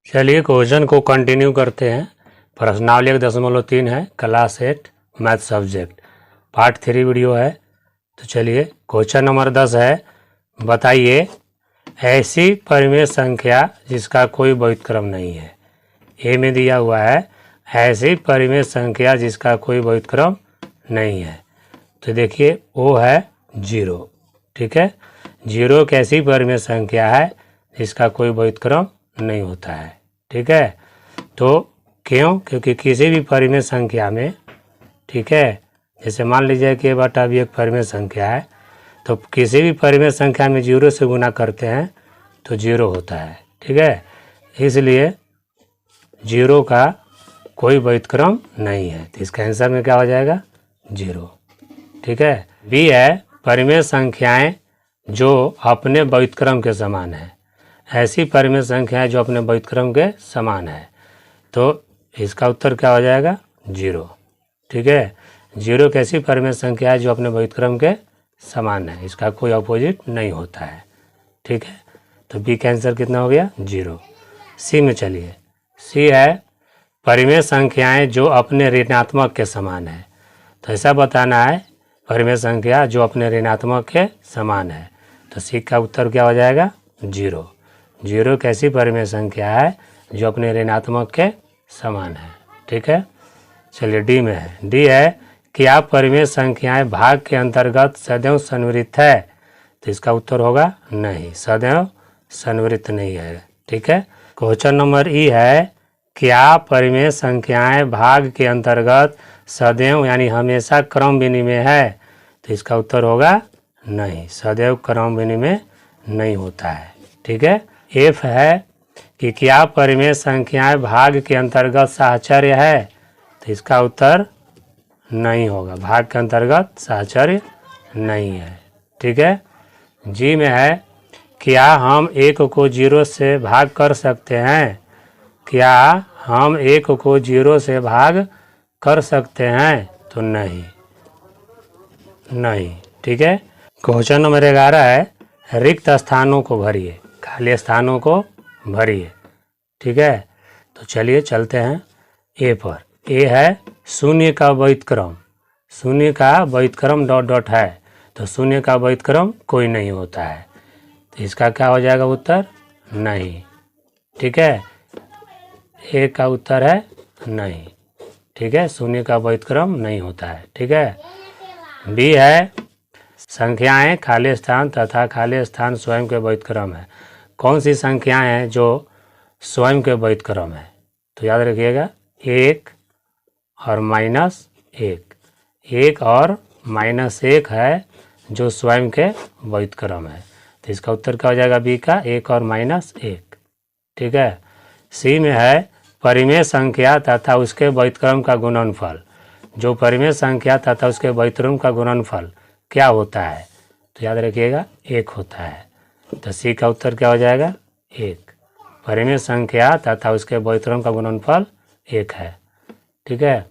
चलिए क्वेश्चन को कंटिन्यू करते हैं। प्रश्नावली 1.3 है, class 8 math subject, part 3 video है। तो चलिए क्वेश्चन नंबर 10 है, बताइए ऐसी परिमेय संख्या जिसका कोई व्युत्क्रम नहीं है। ए में दिया हुआ है ऐसी परिमेय संख्या जिसका कोई व्युत्क्रम नहीं है। तो देखिए वो है 0। ठीक है, 0 एक ऐसी परिमेय संख्या है जिसका कोई व्युत्क्रम नहीं होता है। ठीक है, तो क्यों? क्योंकि किसी भी परिमेय संख्या में, ठीक है, जैसे मान लीजिए कि A/B एक परिमेय संख्या है, तो किसी भी परिमेय संख्या में 0 से गुना करते हैं तो 0 होता है। ठीक है, इसलिए 0 का कोई व्युत्क्रम नहीं है। तो इसका आंसर में क्या हो जाएगा? 0। ठीक है, बी है परिमेय संख्याएं जो अपने व्युत्क्रम के समान है। ऐसी परिमेय संख्याएं जो अपने व्युत्क्रम के समान है, तो इसका उत्तर क्या हो जाएगा? 0। ठीक है, 0 एक ऐसी परिमेय संख्या है जो अपने व्युत्क्रम के समान है, इसका कोई अपोजिट नहीं होता है। ठीक है, तो बी का आंसर कितना हो गया? 0। सी में चलिए, सी है परिमेय संख्याएं जो अपने ऋणात्मक के समान है। तो ऐसा बताना है परिमेय संख्या जो अपने ऋणात्मक के समान है, तो सी का उत्तर क्या हो जाएगा? 0। 0 एक ऐसी परिमेय संख्या है जो अपने ऋणात्मक के समान है। ठीक है, चलिए डी में है, डी है कि आप परिमेय संख्याएं भाग के अंतर्गत सदैव संवृत्त है। तो इसका उत्तर होगा नहीं, सदैव संवृत्त नहीं है। ठीक है, क्वेश्चन नंबर ई है क्या परिमेय संख्याएं भाग के अंतर्गत सदैव यानी हमेशा क्रम विनिमय है। तो इसका उत्तर होगा नहीं, सदैव क्रम विनिमय नहीं होता है। ठीक है, एफ है कि क्या परिमेय संख्याएं भाग के अंतर्गत साहचर्य है। तो इसका उत्तर नहीं होगा, भाग के अंतर्गत साहचर्य नहीं है। ठीक है, जी में है क्या हम 1 को 0 से भाग कर सकते हैं। क्या हम 1 को 0 से भाग कर सकते हैं। तो नहीं, नहीं। ठीक है, क्वेश्चन नंबर 11 है रिक्त स्थानों को भरिए, खाली स्थानों को भरिए। ठीक है, तो चलिए चलते हैं ए पर। ए है शून्य का व्युत्क्रम, शून्य का व्युत्क्रम ... है, तो शून्य का व्युत्क्रम कोई नहीं होता है। तो इसका क्या हो जाएगा उत्तर? नहीं। ठीक है, ए का उत्तर है नहीं। ठीक है, शून्य का व्युत्क्रम नहीं होता है। ठीक है, बी है संख्याएं खाली स्थान तथा खाली स्थान स्वयं के व्युत्क्रम है। कौन सी संख्याएं हैं जो स्वयं के व्युत्क्रम है? तो याद रखिएगा 1 और -1, 1 और -1 है जो स्वयं के व्युत्क्रम है। तो इसका उत्तर क्या हो जाएगा? बी का 1 और -1। ठीक है, सी में है परिमेय संख्या तथा उसके व्युत्क्रम का गुणनफल। जो परिमेय संख्या तथा उसके व्युत्क्रम का गुणनफल क्या होता है? तो याद रखिएगा 1 होता है। तो सी का उत्तर क्या हो जाएगा? 1। परिमेय संख्या तथा उसके व्युत्क्रम का गुणनफल 1 है। ठीक है,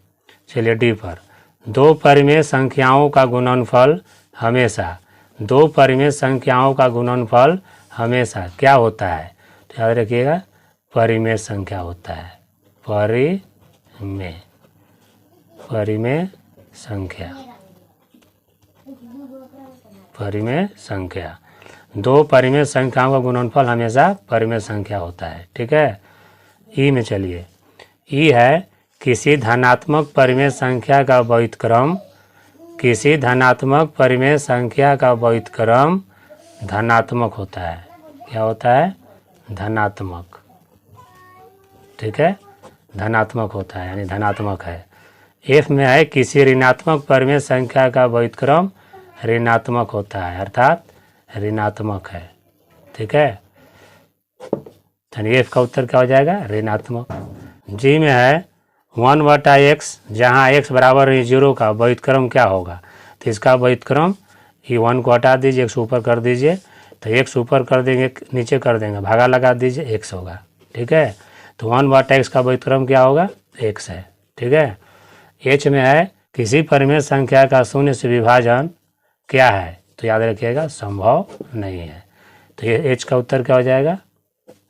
चलिए डी पर, दो परिमेय संख्याओं का गुणनफल हमेशा, दो परिमेय संख्याओं का गुणनफल हमेशा क्या होता है? तो याद रखिएगा परिमेय संख्या होता है। परिमेय, परिमेय संख्या, परिमेय संख्या, दो परिमेय संख्याओं का गुणनफल हमेशा परिमेय संख्या होता है। ठीक है, ई में चलिए, ई है किसी धनात्मक परिमेय संख्या का व्युत्क्रम, किसी धनात्मक परिमेय संख्या का व्युत्क्रम धनात्मक होता है। क्या होता है? धनात्मक। ठीक है, धनात्मक होता है यानी धनात्मक है। एफ में है किसी ऋणात्मक परिमेय संख्या का व्युत्क्रम ऋणात्मक होता है, अर्थात ऋणात्मक है। ठीक है, एफ का उत्तर क्या हो जाएगा? ऋणात्मक। जी में है 1/x, जहाँ x बराबर 0 का व्युत्क्रम क्या होगा? तो इसका व्युत्क्रम ये 1 को हटा दीजिए, x ऊपर कर दीजिए, तो x ऊपर कर देंगे, नीचे कर देंगे, भागा लगा दीजिए, x होगा। ठीक है, तो 1/x का व्युत्क्रम क्या होगा? x है। ठीक है, h में है किसी परिमेय संख्या का शून्य से विभाजन क्या है? तो याद रखिएगा संभव नहीं है। तो ये h का उत्तर क्या हो जाएगा?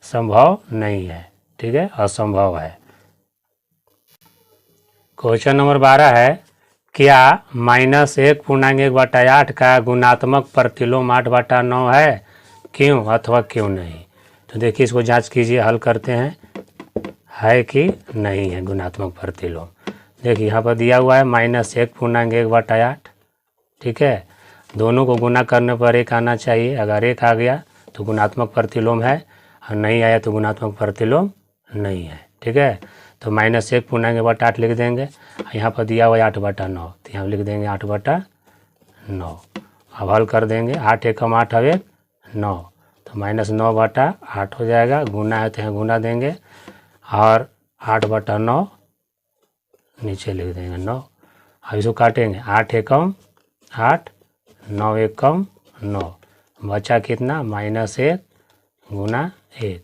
संभव नहीं है। ठीक है, असंभव है। क्वेश्चन नंबर 12 है, क्या -1/8 का गुणात्मक प्रतिलोम 8/9 है, क्यों अथवा क्यों नहीं। तो देखिए इसको जांच कीजिए, हल करते हैं, है कि नहीं है गुणात्मक प्रतिलोम। देखिए यहाँ पर दिया हुआ है -1/8, ठीक है, दोनों को गुना करने पर एक आना चाहिए। अगर एक आ गया तो गुणात्मक प्रतिलोम है, और नहीं आया तो गुणात्मक प्रतिलोम नहीं है। ठीक है, तो -1/8 लिख देंगे। यहाँ पर दिया हुआ है 8/9, तो यहाँ लिख देंगे 8/9। अब हल कर देंगे, 8 एकम 8 अब 1 9, तो -9/8 हो जाएगा। गुना है तो यहाँ गुना देंगे, और 8/9 नीचे लिख देंगे 9। अब इसको काटेंगे, 8 एकम 8, 9 एकम 9, बचा कितना -1 गुना 1।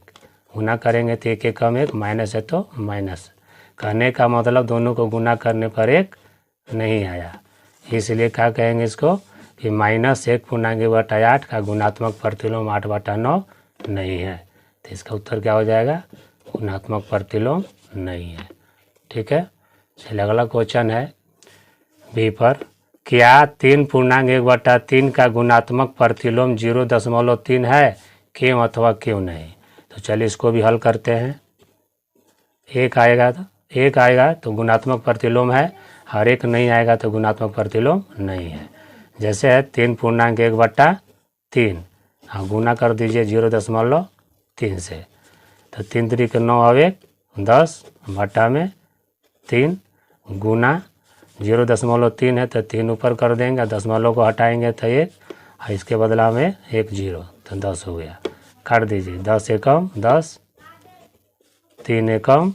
गुना करेंगे तो 1 एकम 1, माइनस है तो माइनस। कहने का मतलब दोनों को गुना करने पर 1 नहीं आया, इसलिए क्या कहेंगे इसको कि -1/8 का गुणात्मक प्रतिलोम 8/9 नहीं है। तो इसका उत्तर क्या हो जाएगा, गुणात्मक प्रतिलोम नहीं है। ठीक है, चलिए अगला क्वेश्चन है बी पर, क्या 3/1/3 का गुणात्मक प्रतिलोम 0.3 है, क्यों अथवा क्यों नहीं। तो चलिए इसको भी हल करते हैं। एक आएगा तो गुणात्मक प्रतिलोम है, और एक नहीं आएगा तो गुणात्मक प्रतिलोम नहीं है। जैसे है 3/1/3, हाँ गुना कर दीजिए 0.3 से, तो 3 3 के 9 और 1 10 बटा में 3 गुना 0.3 है तो 3 ऊपर कर देंगे, दशमलव को हटाएंगे तो 1, और इसके बदला में 1 0, तो 10 हो गया। काट दीजिए, 10 एकम 10, 3 एकम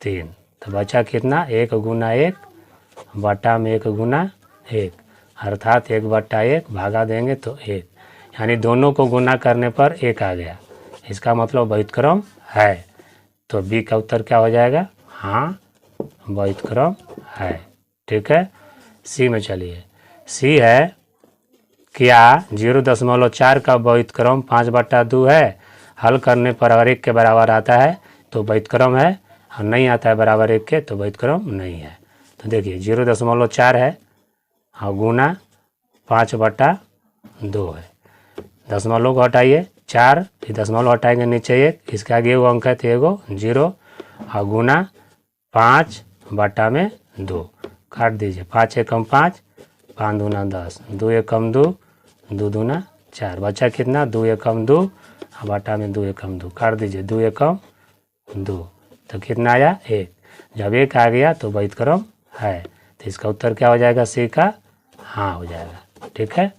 3, तो बचा कितना 1 गुना 1 बटा में 1 गुना 1, अर्थात 1/1 भागा देंगे तो 1, यानी दोनों को गुना करने पर 1 आ गया। इसका मतलब व्युत्क्रम है। तो बी का उत्तर क्या हो जाएगा, हाँ व्युत्क्रम है। ठीक है, सी में चलिए। सी है, क्या 0.4 का व्युत्क्रम 5/2 है। हल करने पर अगर 1 के बराबर आता है तो व्युत्क्रम है, और नहीं आता है बराबर 1 के तो व्युत्क्रम नहीं है। तो देखिए 0.4 है, और गुना 5/2 है। दशमलव को हटाइए 4, फिर दशमलव हटाएंगे नीचे 1, इसका आगे एगो अंक है तो एगो 0, और गुना 5/2 काट दीजिए। 5 एकम 5, 5 दूना 10, 2 एकम 2, 2 दूना 4, बचा कितना 2 एकम 2, बटा में 2 एकम 2 काट दीजिए, 2 एकम 2, तो कितना आया 1। जब 1 आ गया तो व्युत्क्रम है, तो इसका उत्तर क्या हो जाएगा, सी का हाँ हो जाएगा। ठीक है,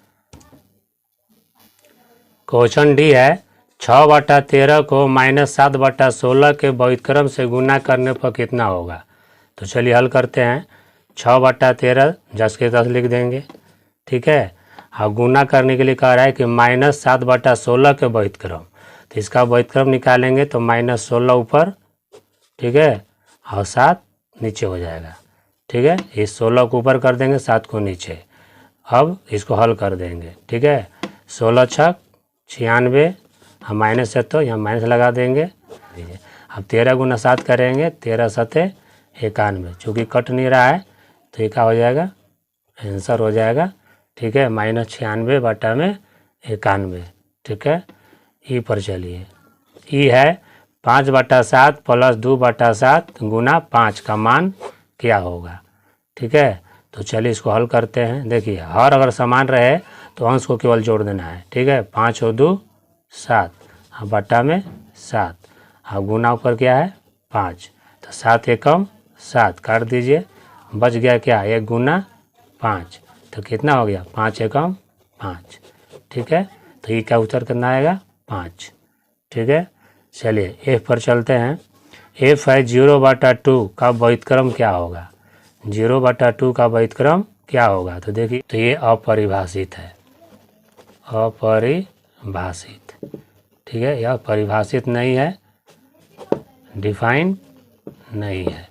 क्वेश्चन डी है, 6/13 को -7/16 के व्युत्क्रम से गुना करने पर कितना होगा। तो चलिए हल करते हैं। 6/13 जस के तस लिख देंगे। ठीक है, और गुना करने के लिए कह रहा है कि -7/16 के व्युत्क्रम, तो इसका व्युत्क्रम निकालेंगे तो -16 ऊपर, ठीक है, और 7 नीचे हो जाएगा। ठीक है, इस 16 को ऊपर कर देंगे, 7 को नीचे। अब इसको हल कर देंगे। ठीक है, 16 छक 96, हम माइनस है तो यहाँ माइनस लगा देंगे। अब 13 गुना 7 करेंगे, 13 7 91, चूँकि कट नहीं रहा है तो ये क्या हो जाएगा, आंसर हो जाएगा। ठीक है, -96 बटा में 91। ठीक है, ई पर चलिए। ई है 5/7 प्लस 2/7 गुना 5 का मान क्या होगा। ठीक है, तो चलिए इसको हल करते हैं। देखिए हर अगर समान रहे तो अंश को केवल जोड़ देना है। ठीक है, 5 और 2 7, और बटा में 7, और गुना ऊपर क्या है 5, तो 7 एकम 7 काट दीजिए, बच गया क्या 1 गुना 5, तो कितना हो गया 5 एकम 5। ठीक है, तो ये का उत्तर कितना आएगा 5। ठीक है, चलिए एफ पर चलते हैं। एफ है 0/2 का व्युत्क्रम क्या होगा। 0/2 का व्युत्क्रम क्या होगा, तो देखिए तो ये अपरिभाषित है, अपरिभाषित। ठीक है, यह परिभाषित नहीं है, डिफाइन नहीं है।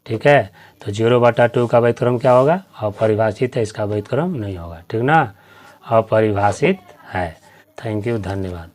ठीक है, तो 0/2 का व्युत्क्रम क्या होगा, अपरिभाषित है, इसका व्युत्क्रम नहीं होगा। ठीक ना, अपरिभाषित है। थैंक यू, धन्यवाद।